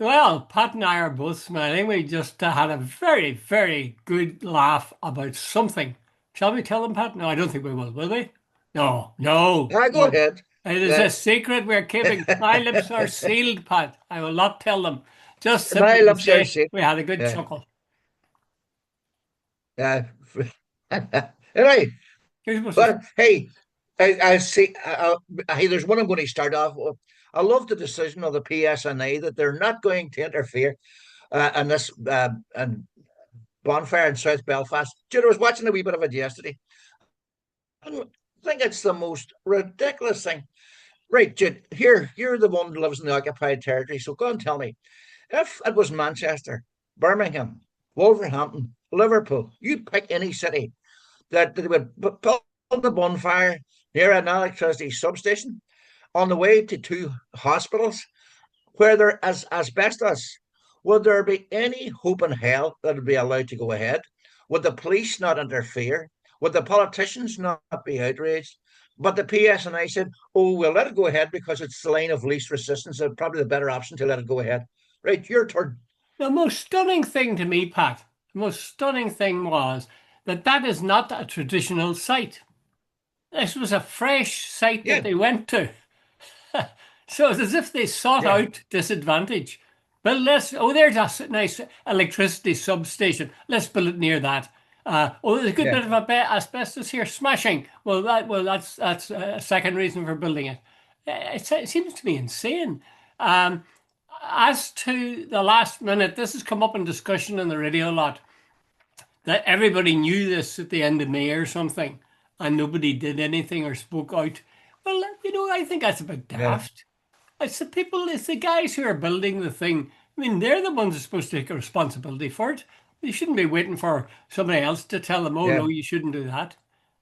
Well, Pat and I are both smiling. We just had a very, very good laugh about something. Shall we tell them, Pat? No, I don't think we will we? No, no, Go no. ahead. It is Yeah. a secret we're keeping. My lips are sealed, Pat. I will not tell them. Just My simply to lips are say sick. we had a good Yeah. chuckle. Yeah. Anyway, You're supposed to. but hey, I see. Hey, there's one I'm going to start off with. I love the decision of the PSNI that they're not going to interfere in this and bonfire in South Belfast. Dude, I was watching a wee bit of it yesterday. I think it's the most ridiculous thing. Right, Jude, here, you're the one who lives in the occupied territory. So go and tell me, if it was Manchester, Birmingham, Wolverhampton, Liverpool, you pick any city that they would build a bonfire near an electricity substation on the way to two hospitals where there is asbestos, would there be any hope in hell that would be allowed to go ahead? Would the police not interfere? Would the politicians not be outraged? But the PSNI said, oh, we'll let it go ahead because it's the line of least resistance and probably the better option to let it go ahead. Right, your turn. The most stunning thing to me, Pat, the most stunning thing was that that is not a traditional site. This was a fresh site that Yeah, they went to. So it's as if they sought yeah, out disadvantage. But there's a nice electricity substation. Let's build it near that. There's a good yeah, bit of asbestos here, smashing. That's a second reason for building it. It seems to me insane. Um, as to the last minute, this has come up in discussion on the radio a lot. That everybody knew this at the end of May or something, and nobody did anything or spoke out. Well, I think that's a bit yeah, daft. It's the guys who are building the thing. I mean, they're the ones who are supposed to take responsibility for it. They shouldn't be waiting for somebody else to tell them, oh, yeah. no, you shouldn't do that.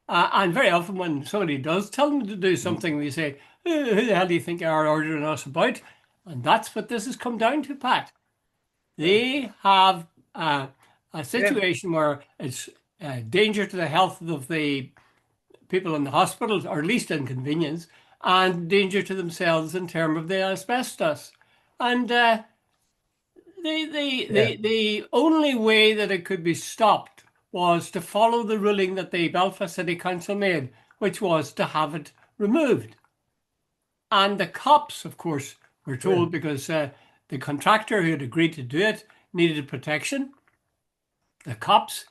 And very often when somebody does tell them to do something, they say, who the hell do you think you are ordering us about? And that's what this has come down to, Pat. They have a Yeah. situation where it's danger to the health of the people in the hospitals, or at least inconvenience, and danger to themselves in terms of the asbestos. And Yeah. the only way that it could be stopped was to follow the ruling that the Belfast City Council made, which was to have it removed. And the cops, of course, were Yeah. told because the contractor who had agreed to do it needed protection. The cops,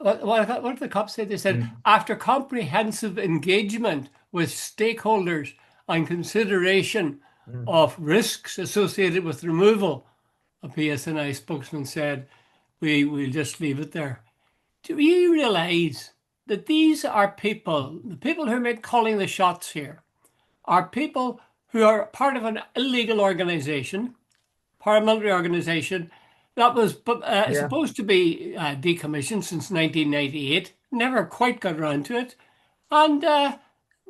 what did the cops say? They said, Mm. after comprehensive engagement with stakeholders and consideration Mm. of risks associated with removal, a PSNI spokesman said, we'll just leave it there. Do you realize that these are people, the people who are calling the shots here, are people who are part of an illegal organization, paramilitary organization that was Yeah. supposed to be decommissioned since 1998, never quite got around to it, and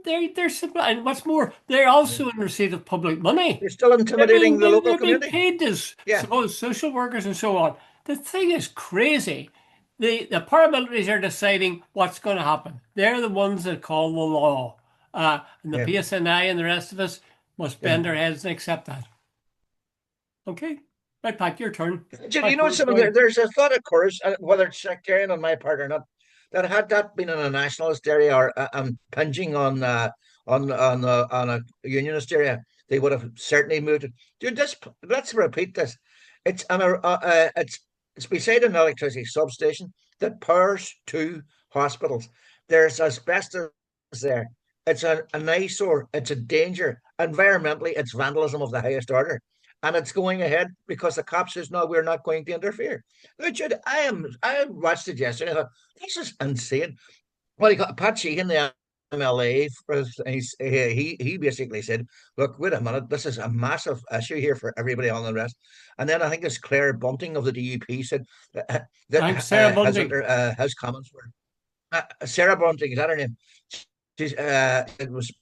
they're simple. And what's more, they're Yeah. also in receipt of public money. You're still intimidating the local They're being community. paid as Yeah. suppose social workers and so on. The thing is crazy. The paramilitaries are deciding what's going to happen. They're the ones that call the law, and the Yeah. PSNI and the rest of us must Yeah. bend our heads and accept that. Okay, right, Pat, your turn. You Back to know the something? story. There's a thought, of course, whether it's sectarian on my part or not, that had that been in a nationalist area or impinging on a unionist area, they would have certainly moved it. Dude, this let's repeat this. It's beside an electricity substation that powers two hospitals. There's asbestos there. It's an eyesore. It's a danger. Environmentally, it's vandalism of the highest order, and it's going ahead because the cop says no, we're not going to interfere. Richard, I watched it yesterday. I thought this is insane. Well, he got Pat Sheehan, the MLA, he basically said, "Look, wait a minute, this is a massive issue here for everybody on the rest." And then I think it's Claire Bunting of the DUP said I'm Sarah Bunting. his comments were Sarah Bunting, is that her name? It was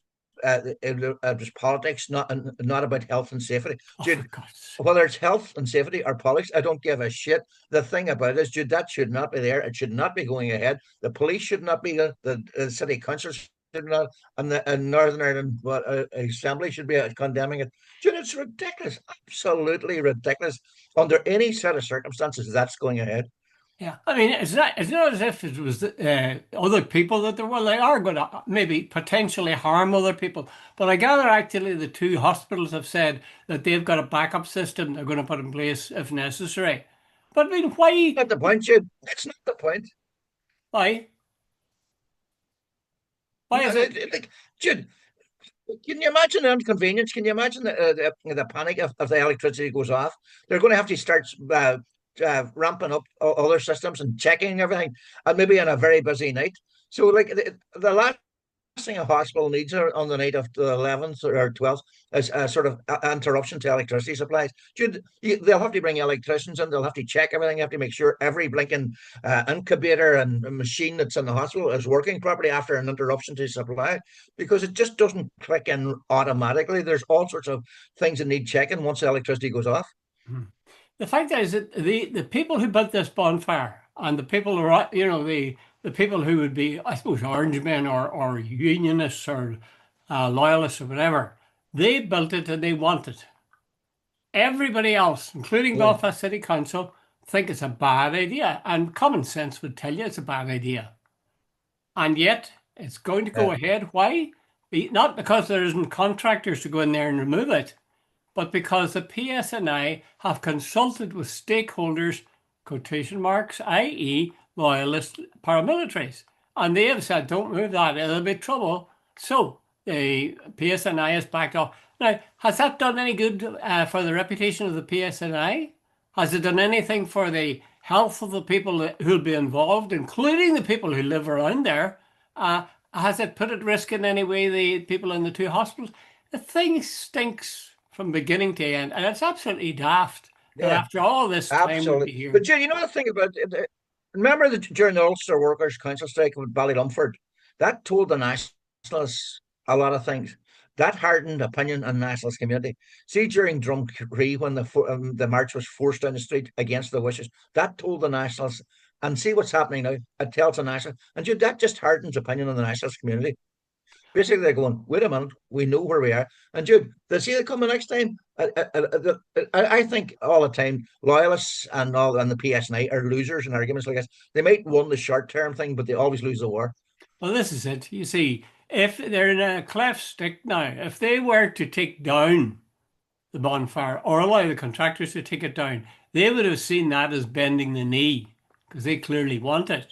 politics, not about health and safety. Oh, for Dude, God's sake. whether it's health and safety or politics, I don't give a shit. The thing about it is, dude, that should not be there. It should not be going ahead. The police should not be the city councils should not, and the and Northern Ireland Assembly should be condemning it. Dude, it's ridiculous, absolutely ridiculous. Under any set of circumstances, that's going ahead. Yeah, I mean, it's not as if it was other people that they are going to maybe potentially harm other people. But I gather actually the two hospitals have said that they've got a backup system they're going to put in place if necessary. But I mean, why? Not the point, Jude. It's not the point. Why? Why No, is it? like, Jude, can you imagine the inconvenience? Can you imagine the panic if the electricity goes off? They're going to have to start ramping up other systems and checking everything, and maybe on a very busy night. So, like the last thing a hospital needs on the night of the 11th or 12th is a sort of interruption to electricity supplies. They'll have to bring electricians in, they'll have to check everything, they have to make sure every blinking incubator and machine that's in the hospital is working properly after an interruption to supply, because it just doesn't click in automatically. There's all sorts of things that need checking once the electricity goes off. Hmm. The fact is that the people who built this bonfire and the people who are, the people who would be, I suppose, orange men or unionists or loyalists or whatever, they built it and they want it. Everybody else, including Yeah, Belfast City Council, think it's a bad idea, and common sense would tell you it's a bad idea. And yet, it's going to go yeah, ahead. Why? Not because there isn't contractors to go in there and remove it, but because the PSNI have consulted with stakeholders, quotation marks, i.e., loyalist paramilitaries. And they have said, don't move that, it'll be trouble. So the PSNI has backed off. Now, has that done any good for the reputation of the PSNI? Has it done anything for the health of the people who'll be involved, including the people who live around there? Has it put at risk in any way the people in the two hospitals? The thing stinks from beginning to end, and it's absolutely daft that yeah, after all this time we'd absolutely. be here. But you know the thing about it, remember during the Ulster Workers' Council strike with Ballylumford, that told the nationalists a lot of things. That hardened opinion in the nationalist community. See, during Drumcree, when the march was forced down the street against the wishes, that told the nationalists. And see what's happening now. It tells the national, and that just hardens opinion in the nationalist community. Basically, they're going, wait a minute, we know where we are. And Jude, they see it coming next time. I think all the time, loyalists and all and the PSNI are losers in arguments like this. They might win the short term thing, but they always lose the war. Well, this is it. You see, if they're in a cleft stick now, if they were to take down the bonfire or allow the contractors to take it down, they would have seen that as bending the knee because they clearly want it.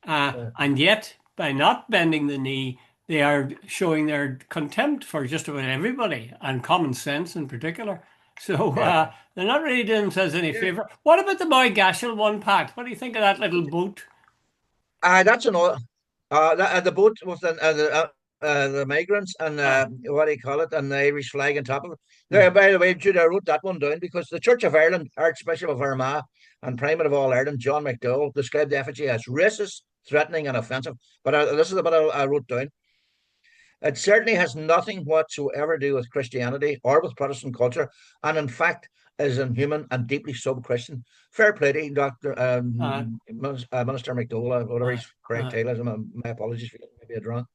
Yeah, And yet, by not bending the knee, they are showing their contempt for just about everybody and common sense in particular. So yeah, they're not really doing themselves any yeah. favor. What about the Moy one, Pat? What do you think of that little boat? That's another. The boat with the migrants and Uh, what do you call it, and the Irish flag on top of it. There, mm, by the way, Jude, I wrote that one down because the Church of Ireland, Archbishop of Armagh, and Primate of all Ireland, John McDowell, described the effigy as racist, threatening, and offensive. But this is the bit I wrote down. It certainly has nothing whatsoever to do with Christianity or with Protestant culture, and in fact is inhuman and deeply sub-Christian. Fair play to Doctor uh, Minister McDowell, whatever uh, his correct uh. title is. My apologies for getting maybe a drawn.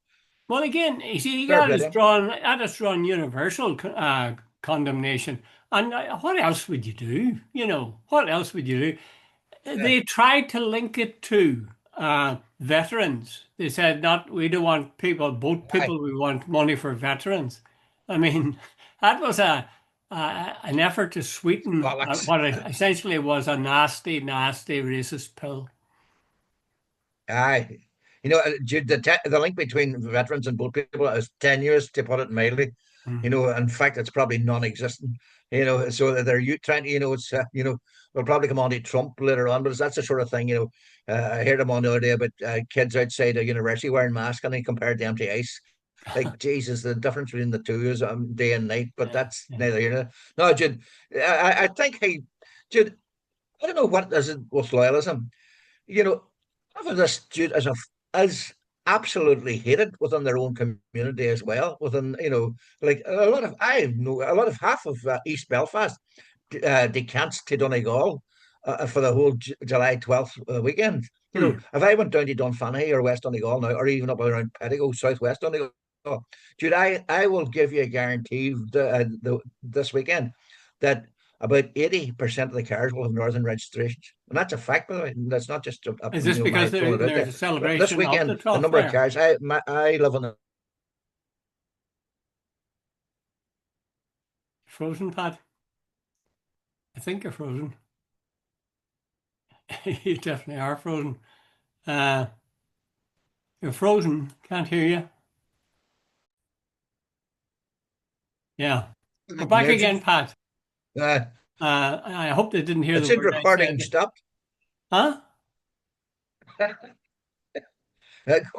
Well, again, you see, Fair play to him. that is drawn universal condemnation. And what else would you do? What else would you do? Yeah. They tried to link it to veterans. They said, "Not we don't want people, boat Aye, people. We want money for veterans." I mean, that was an effort to sweeten bollocks. what essentially was a nasty, nasty racist pill. Aye. Jude, the link between veterans and boat people is tenuous, to put it mildly. Mhm. In fact, it's probably non-existent. So they're trying to, we'll probably come on to Trump later on, but that's the sort of thing. I heard him on the other day about kids outside a university wearing masks, and he compared them to ice. Like Jesus, the difference between the two is day and night. But Yeah, that's yeah. neither here nor no, Jude. I think Jude, I don't know what is it with loyalism. You know, half of this Jude is absolutely hated within their own community as well. Within like a lot of I know a lot of half of East Belfast decants to Donegal for the whole July 12th weekend. Hmm. if I went down to Dunfanaghy or West Donegal now, or even up around Pettigo, Southwest Donegal, Jude, I will give you a guarantee this weekend that about 80% of the cars will have northern registrations. And that's a fact, by the way. That's not just Is this my because throwing it out there's there. a This celebration of the weekend, the 12th number of there? cars, I live on the Frozen, Pat? I think you're frozen. You definitely are frozen. Uh, you're frozen. Can't hear you. Yeah. We're back there, again, Jude. Pat. Uh, I hope they didn't hear it the said word I recording said. stopped. Huh? Go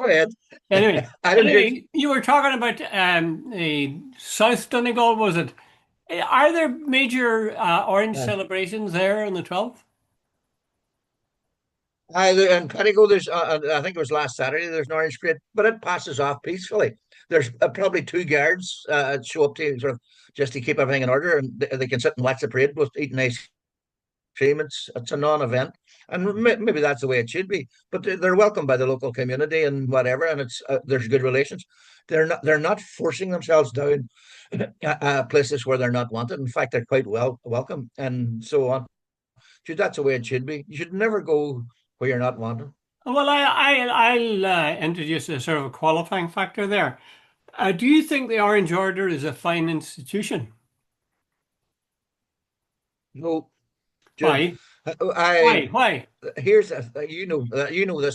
ahead. Anyway, I didn't hear. you were talking about the South Donegal, was it? Are there major orange Uh, celebrations there on the 12th? in Pettigo, I think it was last Saturday, there's an orange parade, but it passes off peacefully. There's probably two guards show up to sort of just to keep everything in order, and they can sit and watch the parade with eating ice cream. It's a non-event, and maybe that's the way it should be. But they're welcomed by the local community and whatever, and it's there's good relations. They're not forcing themselves down places where they're not wanted. In fact, they're quite welcome and so on. That's the way it should be. You should never go where you're not wanted. Well, I'll introduce a sort of a qualifying factor there. Do you think the Orange Order is a fine institution? No, Jude. Why? I Why? Why? here's this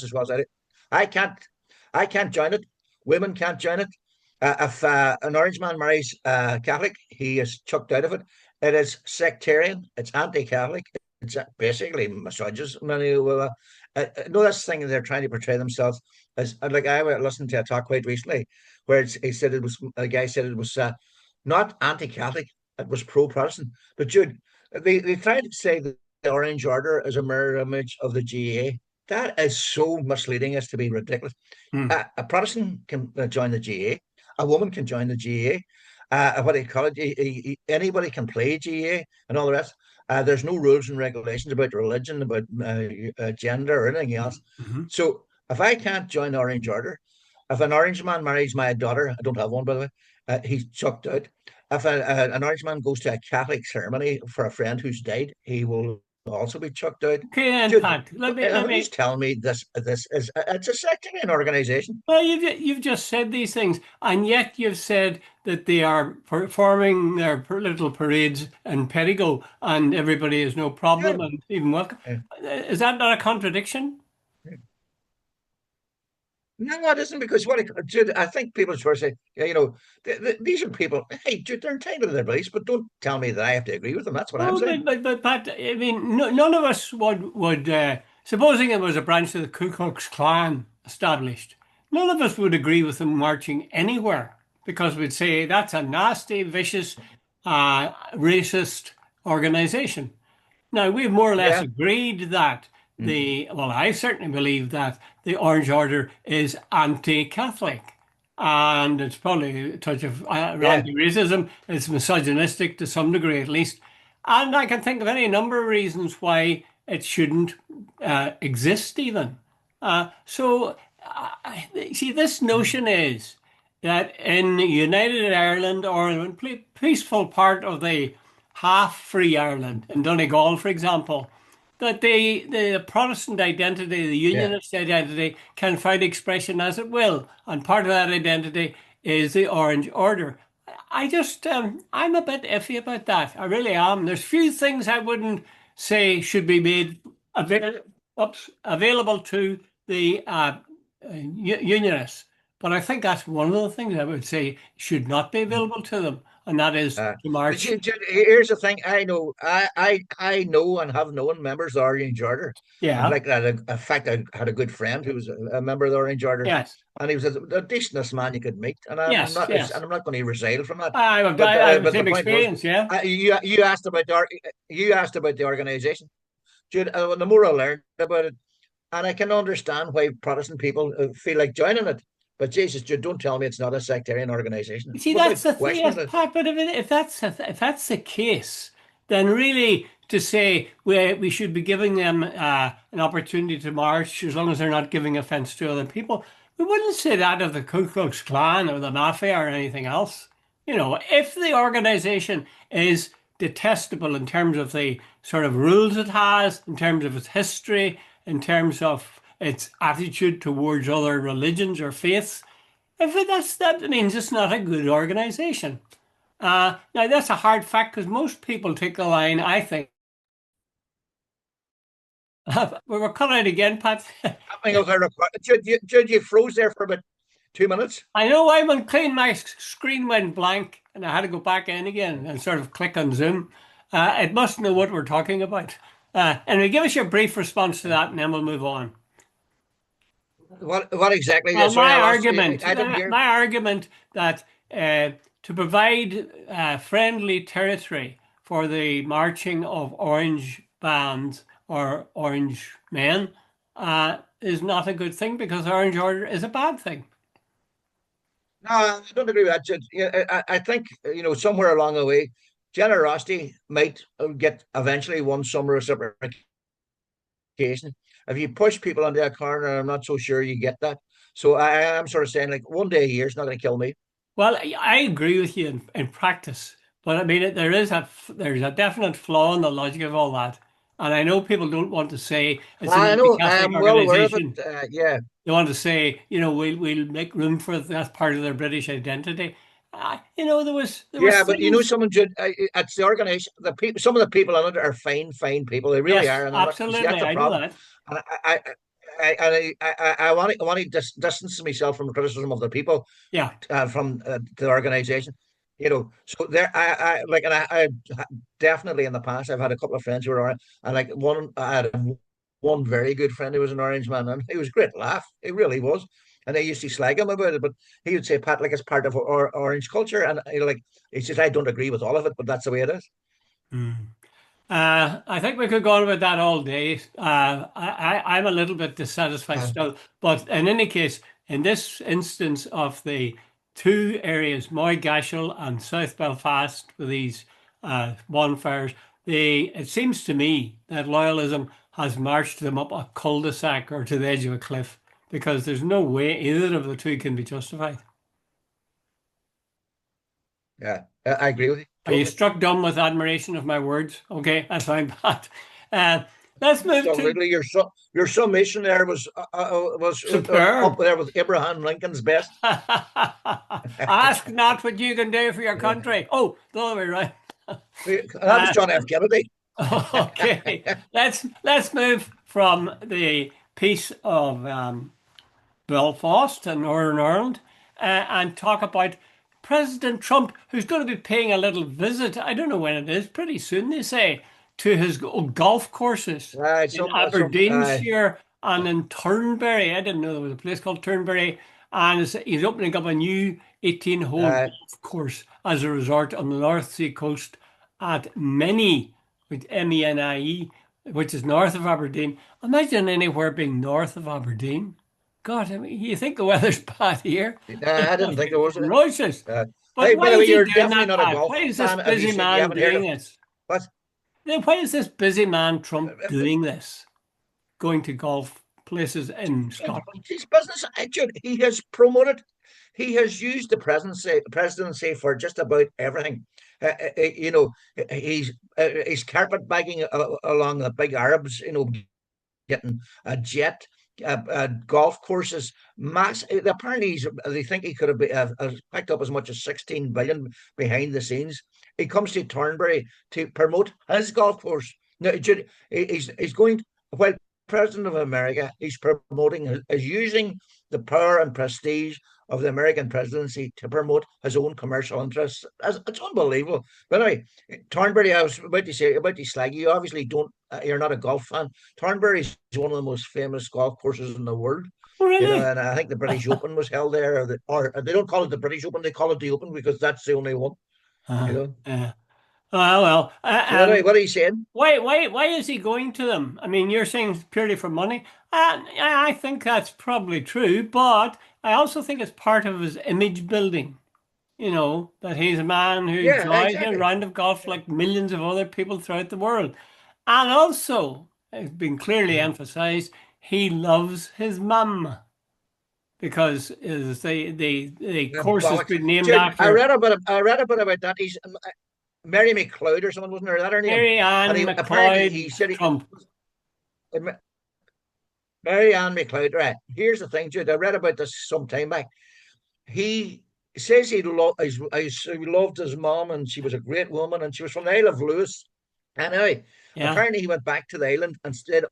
as well as I do. I can't I can't join it. Women can't join it. If an orange man marries Catholic, he is chucked out of it. It is sectarian. It's anti-Catholic. It's basically misogynist. No, this thing they're trying to portray themselves as like I listened to a talk quite recently where he said it was a guy said it was not anti-Catholic. It was pro-Protestant. But Jude, they tried to say that the Orange Order is a mirror image of the GA. That is so misleading as to be ridiculous. Hmm. A Protestant can join the GA. A woman can join the GA. What do you call it? Anybody can play GA and all the rest. There's no rules and regulations about religion, about gender or anything else. Mm-hmm. So if I can't join the Orange Order, if an orange man marries my daughter, I don't have one by the way, he's chucked out. If an orange man goes to a Catholic ceremony for a friend who's died, he will also be chucked out. Okay, then, Dude, Pat. Let who's me. telling me this is it's a sectarian organization? Well, you've just said these things, and yet you've said that they are performing their little parades in Pettigo, and everybody is no Yeah. problem and even welcome. Yeah. Is that not a contradiction? No, it isn't because Jude, I think people sort of say, yeah, these are people. Hey, Jude, they're entitled to their beliefs, but don't tell me that I have to agree with them. That's what I'm Oh, saying. but Pat, I mean, no, none of us would supposing it was a branch of the Ku Klux Klan established, none of us would agree with them marching anywhere because we'd say that's a nasty, vicious, racist organization. Now, we've more or less Yeah. agreed that Mm. well, I certainly believe that the Orange Order is anti-Catholic. And it's probably a touch of Yeah. anti-racism. It's misogynistic to some degree, at least. And I can think of any number of reasons why it shouldn't exist, even. See, this notion is that in United Ireland or in peaceful part of the half-free Ireland, in Donegal, for example, that the Protestant identity, the Yeah. Unionist identity, can find expression as it will, and part of that identity is the Orange Order. I'm a bit iffy about that. I really am. There's few things I wouldn't say should be made available to the Unionists, but I think that's one of the things I would say should not be available to them, and that is to But march. here's the thing. I know and have known members of the Orange Order. And Yeah. like that, in fact, I had a good friend who was a member of the Orange Order, Yes. and he was the decentest man you could meet. And Yes. Yes. I'm not going to resile from that. I have the But the same point was, experience. Yeah. you asked about the organization. Jude, the more I learned about it, and I can understand why Protestant people feel like joining it. But Jesus, Jude, don't tell me it's not a sectarian organization See, that's without the thing, questioning yes, it. Pat. But if that's the case, then really to say we should be giving them an opportunity to march as long as they're not giving offense to other people. We wouldn't say that of the Ku Klux Klan or the Mafia or anything else. If the organization is detestable in terms of the sort of rules it has, in terms of its history, in terms of its attitude towards other religions or faiths, that means it's not a good organization. Now, that's a hard fact because most people take the line, I think. We were cut out again, Pat. I think Jude, you froze there for about 2 minutes. I know I went clean, my screen went blank and I had to go back in again and sort of click on Zoom. It must know what we're talking about. Anyway, give us your brief response to that and then we'll move on. What exactly? Well, Sorry, my I lost you. argument, I didn't hear. my argument that to provide friendly territory for the marching of orange bands or orange men is not a good thing because Orange Order is a bad thing. No, I don't agree with that. Yeah, I think somewhere along the way, generosity might get eventually won some reciprocation. If you push people into a corner, I'm not so sure you get that. So I am sort of saying like one day a year is not going to kill me. Well, I agree with you in practice, but I mean, there's a definite flaw in the logic of all that. And I know people don't want to say it's an I know, anti-Catholic I'm well aware of it. organization. Yeah, They want to say, we'll make room for that part of their British identity. There was yeah, but things. it's the organization. The people, some of the people in it are fine people. They really Yes, are, and I'm not. See, that's absolutely. the I know problem. that. And I want to distance myself from criticism of the people Yeah. from the organization. So there, and I definitely in the past I've had a couple of friends who were orange, and like I had one very good friend who was an orange man, and he was a great laugh. He really was, and I used to slag him about it, but he would say, "Pat, like it's part of orange culture," and he says, "I don't agree with all of it, but that's the way it is." Mm. I think we could go on with that all day. I'm a little bit dissatisfied Uh, still, but in any case, in this instance of the two areas, Moygashel and South Belfast, with these bonfires, it seems to me that loyalism has marched them up a cul-de-sac or to the edge of a cliff because there's no way either of the two can be justified. yeah, I agree with you Are you totally. struck dumb with admiration of my words? Okay, that's fine, Pat. Uh, let's move to Absolutely, your summation there was up superb. there with Abraham Lincoln's best. Ask not what you can do for your country. Oh, the other way around. That was Uh, John F. Kennedy. okay, let's move from the peace of Belfast and Northern Ireland and talk about President Trump, who's going to be paying a little visit. I don't know when it is, pretty soon they say, to his golf courses in Aberdeenshire and in Turnberry. I didn't know there was a place called Turnberry. And he's opening up a new 18-hole uh, golf course as a resort on the North Sea coast at Menie, with Menie, which is north of Aberdeen. Imagine anywhere being north of Aberdeen. God, I mean, you think the weather's bad here? It I didn't must think be there was it. ferocious. Uh, But hey, why by the way, is he you're doing definitely that, not a Pat? golf Why is this fan. Have you busy seen? You man haven't heard doing of this? what? Why is this busy man Trump doing this? Going to golf places in Scotland? His business attitude. He has promoted. He has used the presidency for just about everything. He's carpetbagging along the big Arabs. Getting a jet, golf courses, mass. Apparently, they think he could have picked up as much as 16 billion behind the scenes. He comes to Turnberry to promote his golf course. No, he's going while president of America. He's promoting, is using the power and prestige of the American presidency to promote his own commercial interests. It's unbelievable. But anyway, Turnberry, I was about to say about the slag. You obviously don't. You're not a golf fan. Turnberry is one of the most famous golf courses in the world. Oh, really? And I think the British Open was held there, or they don't call it the British Open; they call it the Open because that's the only one. You Uh, know. uh, well, So anyway, what are you saying? why is he going to them? I mean, you're saying purely for money. I think that's probably true, but I also think it's part of his image building. That he's a man who Yeah, enjoys a exactly. round of golf like millions of other people throughout the world. And also, it's been clearly emphasized, he loves his mum because is the course has Bollocks. been named Dude, after I read a bit about that. He's Mary McLeod or someone, wasn't there? That her name? Mary And Ann he apparently he McLeod said Trump. Mary Ann McLeod. Right. Here's the thing, Jude. I read about this some time back. He says he loved his mom and she was a great woman and she was from the Isle of Lewis. Anyway, Yeah. apparently he went back to the island and stayed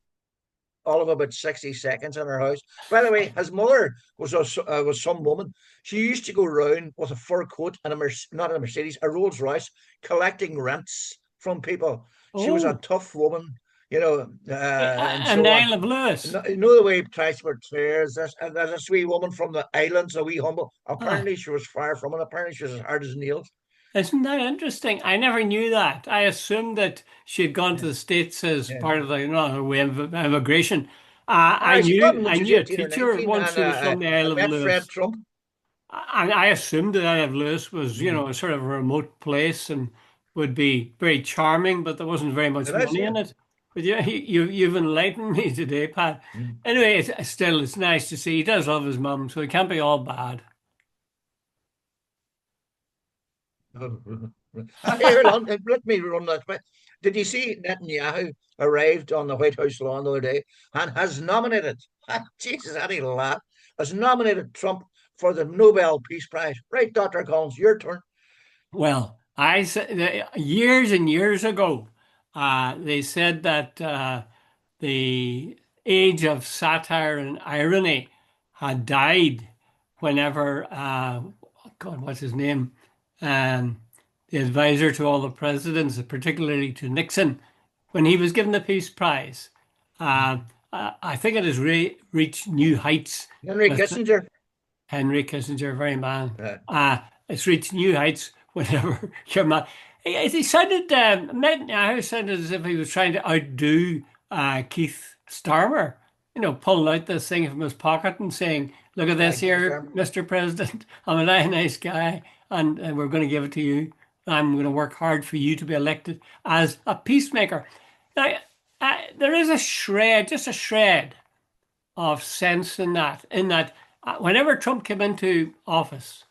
all of about 60 seconds in her house. By the way, his mother was some woman. She used to go around with a fur coat and not a Mercedes, a Rolls Royce, collecting rents from people. She was a Oh, tough woman, you know, and and the so on. Isle of Lewis. You know the way transport fares. There's a sweet woman from the islands, a wee humble. Ah, Apparently, she was far from it. Apparently, she was as hard as nails. isn't that interesting? I never knew that. I assumed that she had gone to Yeah, the States as yeah. part of the, her way of immigration. Ah, she got him when I she was knew a 18 or teacher 19, once and who was from the I Isle of met Fred Lewis. Trump. And I assumed that Isle of Lewis was, Mm. a sort of a remote place and would be very charming, but there wasn't very It much is, money yeah. in it. But yeah, you've enlightened me today, Pat. Mm. Anyway, it's nice to see. He does love his mum, so he can't be all bad. Here, let me run that back. Did you see Netanyahu arrived on the White House lawn the other day and has nominated, Jesus, how do you laugh, has nominated Trump for the Nobel Peace Prize. Right, Dr. Collins, your turn. Well, I said years and years ago, they said that the age of satire and irony had died whenever, God, what's his name? Um, the advisor to all the presidents, particularly to Nixon, when he was given the Peace Prize. Uh, I think it has reached new heights Henry with Kissinger. Henry Kissinger, very man. Uh, It's reached new heights whenever you're man. He sounded, Netanyahu sounded as if he was trying to outdo Keith Starmer, pulling out this thing from his pocket and saying, "Look at this Keith here, Starmer. Mr. President. I'm a very nice guy, and we're going to give it to you. I'm going to work hard for you to be elected as a peacemaker." Now, there is a shred, just a shred of sense in that whenever Trump came into office,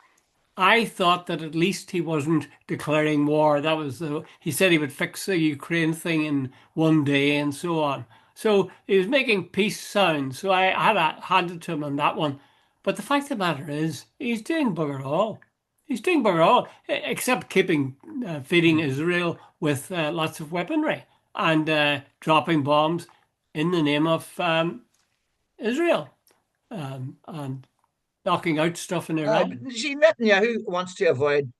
I thought that at least he wasn't declaring war. He said he would fix the Ukraine thing in one day and so on. So he was making peace sounds. So I handed to him on that one. But the fact of the matter is, he's doing bugger all. He's doing bugger all, except feeding Israel with lots of weaponry and dropping bombs in the name of Israel, and knocking out stuff in Iran. But you see, Netanyahu wants to avoid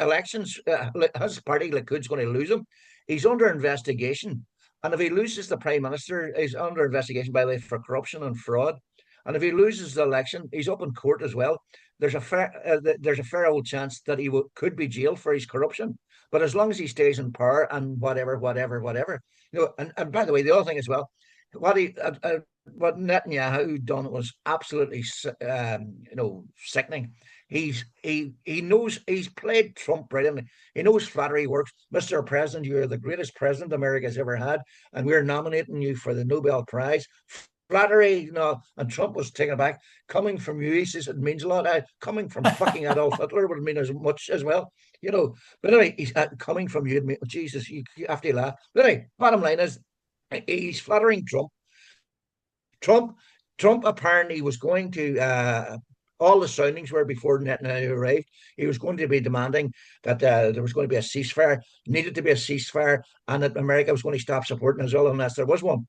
elections. His party, Likud's going to lose him. He's under investigation. And if he loses the prime minister, he's under investigation, by the way, for corruption and fraud. And if he loses the election, he's up in court as well. There's a fair old chance that could be jailed for his corruption. But as long as he stays in power and whatever, and by the way, the other thing as well, what he what Netanyahu done was absolutely sickening. He knows he's played Trump brilliantly. He knows flattery works. Mr. President, you're the greatest president America's ever had, and we're nominating you for the Nobel Prize. Flattery, and Trump was taken aback. Coming from you, he says it means a lot. Coming from fucking Adolf Hitler would mean as much as well, you know. But anyway, he's coming from you. Jesus, you have to laugh. But anyway, bottom line is, he's flattering Trump. Trump Trump apparently was going to all the soundings were before Netanyahu arrived. He was going to be demanding that there was going to be a ceasefire, needed to be a ceasefire, and that America was going to stop supporting Israel unless there was one.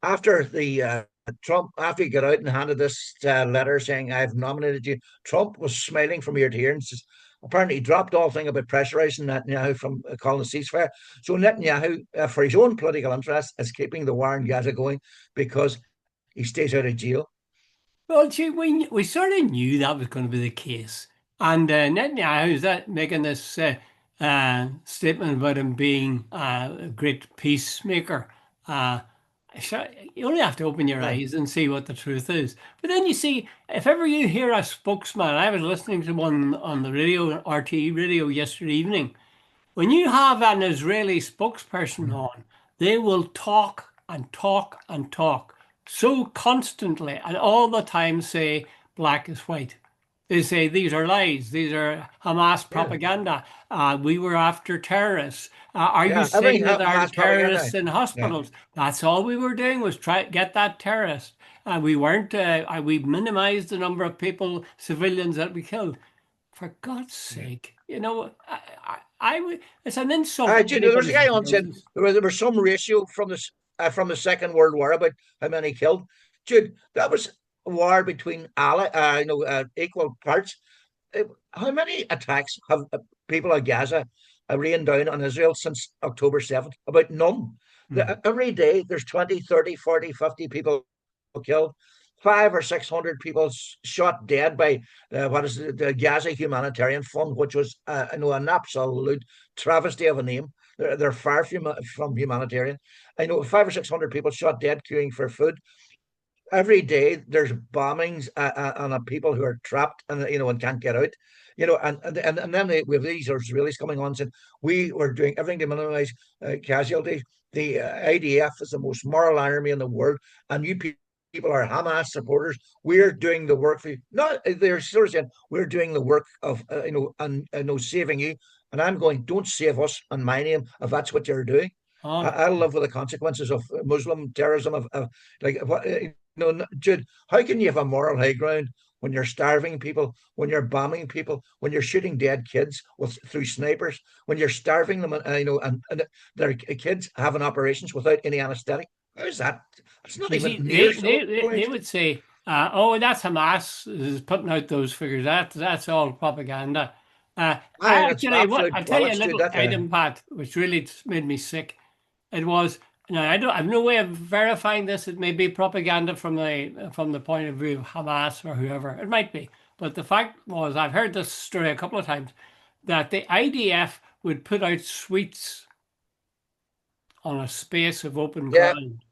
After the Trump, after he got out and handed this letter saying I've nominated you, Trump was smiling from ear to ear and says, apparently he dropped all thing about pressurizing Netanyahu from calling a ceasefire. So Netanyahu, for his own political interest, is keeping the war in Gaza going because he stays out of jail. Well, gee, we sort of knew that was going to be the case. And Netanyahu is that making this statement about him being a great peacemaker. Uh, you only have to open your Aye. eyes and see what the truth is. But then you see, if ever you hear a spokesman, I was listening to one on the radio, RTE radio yesterday evening. When you have an Israeli spokesperson on, They will talk and talk and talk so constantly and all the time say black is white. They say these are lies. These are Hamas Yeah, propaganda. We were after terrorists. Are you yeah. saying that there are Mass propaganda. terrorists in Yeah, hospitals? That's all we were doing was try to get that terrorist. We weren't. We minimized the number of people, civilians that we killed. For God's yeah. sake, it's an insult to There was anybody a who guy on says said this. there was some ratio from the Second World War about how many killed. Jude, that was a war between equal parts. How many attacks have people of Gaza rained down on Israel since October 7th? About none. Hmm. Every day there's 20, 30, 40, 50 people killed, 500 or 600 people shot dead by what is the Gaza Humanitarian Fund, which was an absolute travesty of a name. They're far from humanitarian. I know 500 or 600 people shot dead queuing for food. Every day there's bombings on people who are trapped and can't get out. And then we have these Israelis coming on saying we were doing everything to minimize casualties. The IDF is the most moral army in the world, and you people are Hamas supporters. We're doing the work for you. No, they're sort of saying we're doing the work of and saving you. And I'm going, don't save us on my name if that's what you're doing. Oh, I live with the consequences of Muslim terrorism. Of like what Jude, how can you have a moral high ground when you're starving people, when you're bombing people, when you're shooting dead kids through snipers, when you're starving them, and their kids having operations without any anaesthetic? How's that? It's not you even see, near they civilized. would say, "Oh, that's Hamas is putting out those figures. That's all propaganda." Aye, that's I'll absolute tell you a bollocks, dude. little That item, Pat, which really made me sick. It was now I've no way of verifying this. It may be propaganda from the point of view of Hamas or whoever. It might be, but the fact was I've heard this story a couple of times that the IDF would put out sweets on a space of open yeah, ground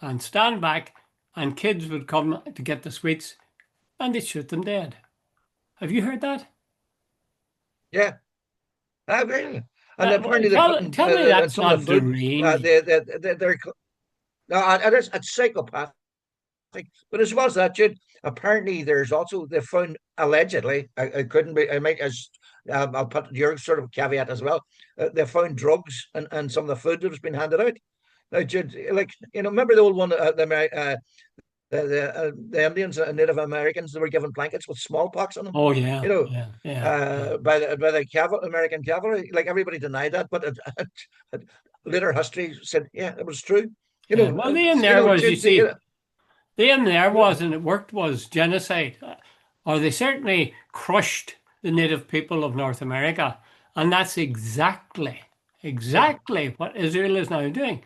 and stand back, and kids would come to get the sweets and they'd shoot them dead. Have you heard that? yeah. I agree. And apparently they're putting Tell me in that's some of not the food. deranged. They're no, it is it's psychopath. But as well as that, Jude, apparently there's also they found allegedly. I couldn't be. I might as I'll put your sort of caveat as well. They found drugs and some of the food that was being handed out. Now, Jude, like remember the old one, the Indians and Native Americans, they were given blankets with smallpox on them. Oh You yeah, know, yeah, yeah, yeah. by the American cavalry. Like everybody denied that, but later history said, yeah, it was true. Yeah. Well, the aim there was, you Jude, see, the aim there yeah, was, and it worked, was genocide. Or they certainly crushed the native people of North America. And that's yeah. exactly what Israel is now doing.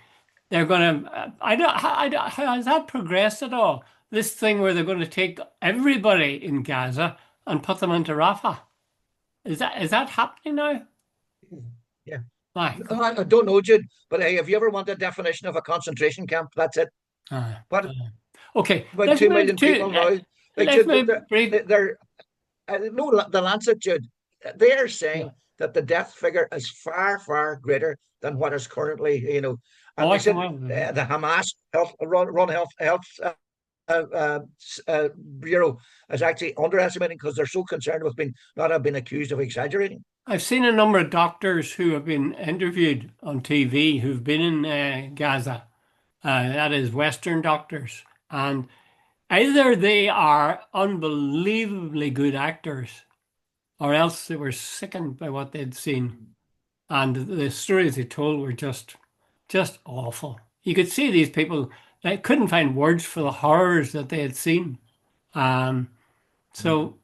They're going to, I don't, has that progressed at all? This thing where they're going to take everybody in Gaza and put them into Rafah. Is that happening now? Yeah. My No, God. I don't know, Jude, but hey, have you ever wanted a definition of a concentration camp? That's it. Uh, What uh, okay, about let's two move million to people now? Like, let's Jude, move brief. they're no, the Lancet, Jude. They are Yeah. saying that the death figure is far, far greater than what is currently, Oh, and they I come said on. the Hamas run health bureau is actually underestimating because they're so concerned with being not have been accused of exaggerating. I've seen a number of doctors who have been interviewed on TV who've been in Gaza. That is Western doctors, and either they are unbelievably good actors, or else they were sickened by what they'd seen. And the stories they told were just awful. You could see these people they couldn't find words for the horrors that they had seen. Um, so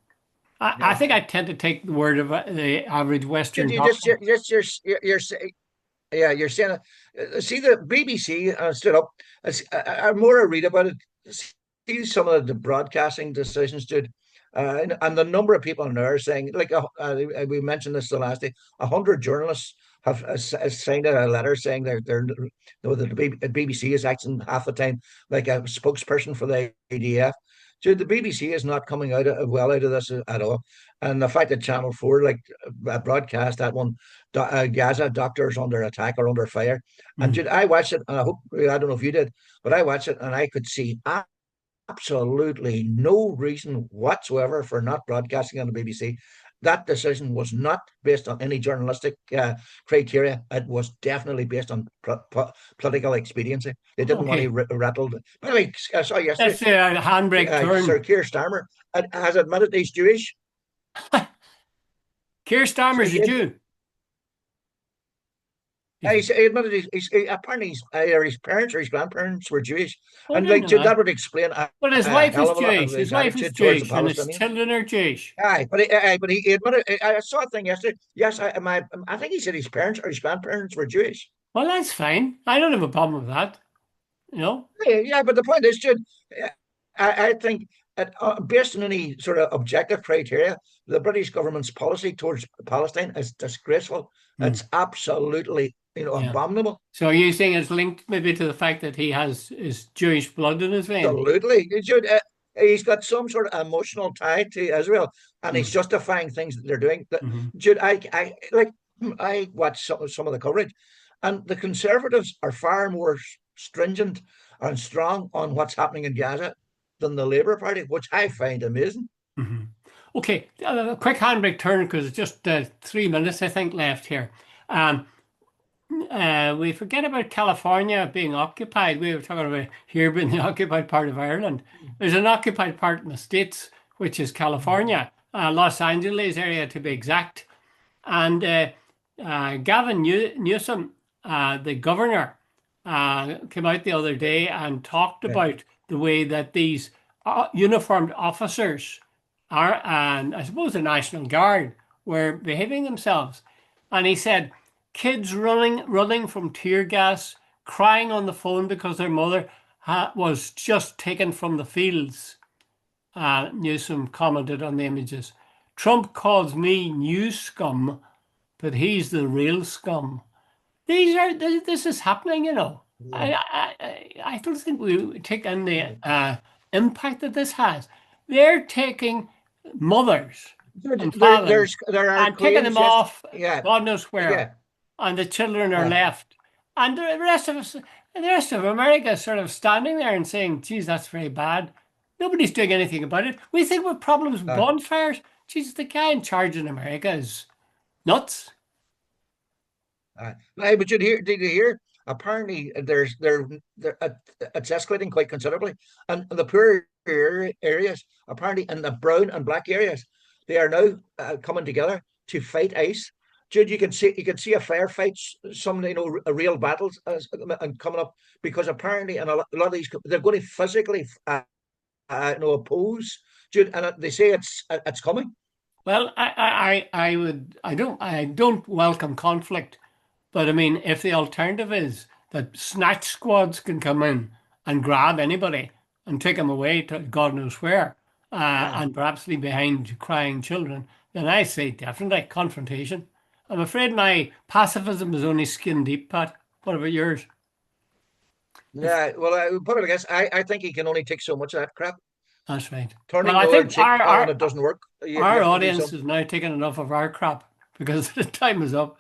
I Yeah. think I tend to take the word of the average Should Western you doctor. you're yeah, you're saying see the BBC stood up. More I read about it, see some of the broadcasting decisions, dude, and the number of people in there saying, like, we mentioned this the last day, 100 journalists have signed a letter saying they're that the BBC is acting half the time like a spokesperson for the ADF. Dude, the BBC is not coming out well out of this at all. And the fact that Channel 4 broadcast that one, Gaza doctors under attack or under fire. And Mm. dude, I watched it, and I don't know if you did, but I watched it and I could see absolutely no reason whatsoever for not broadcasting on the BBC. That decision was not based on any journalistic criteria. It was definitely based on political expediency. They didn't want to Okay, rattle. By the way, I saw yesterday, that's a handbrake Sir turn. Keir Starmer has admitted he's Jewish. Keir So Starmer's a Jew. He's, he admitted apparently either his parents or his grandparents were Jewish, oh, I and didn't like know dude, that that. would explain But his a wife hell is of a lot of Jewish. His his wife is attitude towards the Jewish, and his Palestinians. children are Jewish. Aye, but he admitted. I saw a thing yesterday. Yes, I think he said his parents or his grandparents were Jewish. Well, that's fine. I don't have a problem with that. You know. Yeah, but the point is, Jude, I think based on any sort of objective criteria, the British government's policy towards Palestine is disgraceful. Hmm. It's absolutely, Yeah. abominable. So are you saying it's linked maybe to the fact that he has his Jewish blood in his veins? Absolutely, Jude. He's got some sort of emotional tie to Israel, and he's Mm. justifying things that they're doing. Hmm. Jude, I watched some of the coverage, and the Conservatives are far more stringent and strong on what's happening in Gaza than the Labour Party, which I find amazing. Hmm. Okay, a quick handbrake turn because it's just 3 minutes, I think, left here. Um, we forget about California being occupied. We were talking about here being the occupied part of Ireland. There's an occupied part in the States, which is California, Los Angeles area to be exact. And Gavin Newsom, the governor, came out the other day and talked Yeah, about the way that these uniformed officers are, and I suppose the National Guard, were behaving themselves. And he said, kids running from tear gas, crying on the phone because their mother was just taken from the fields. Newsom commented on the images. Trump calls me new scum, but he's the real scum. This is happening, you know. yeah. I don't think we take in the impact that this has. They're taking mothers and fathers There are and taking them claims, yes, off, yeah, God knows where, yeah, and the children are uh, left. And the rest of us, the rest of America is sort of standing there and saying, geez, that's very bad. Nobody's doing anything about it. We think we've problems with uh, bonfires. Jesus, the guy in charge in America is nuts. Hey, but did you hear? Apparently, it's escalating quite considerably, and the poor areas, apparently, in the brown and black areas, they are now coming together to fight ICE. Jude, you can see a firefight, some a real battles and coming up because apparently, in a lot of these, they're going to physically oppose. Jude, and they say it's coming. Well, I don't welcome conflict, but I mean, if the alternative is that snatch squads can come in and grab anybody and take them away to God knows where, Aye. and perhaps leave behind crying children, then I say definitely confrontation. I'm afraid my pacifism is only skin deep, Pat. What about yours? It's, Yeah, well, I would put it, I guess I think he can only take so much of that crap. that's right. Well, Turning I the other think cheek when it doesn't work, you our have to do audience something. is now taking enough of our crap because the time is up.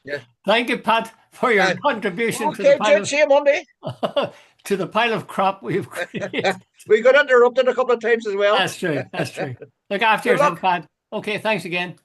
Yeah. Thank you, Pat, for your contribution to the Okay, pile Jude, see you Monday. of to the pile of crap we've created. We got interrupted a couple of times as well. That's true. That's true. Look after Good yourself, luck. Pat. Okay, thanks again.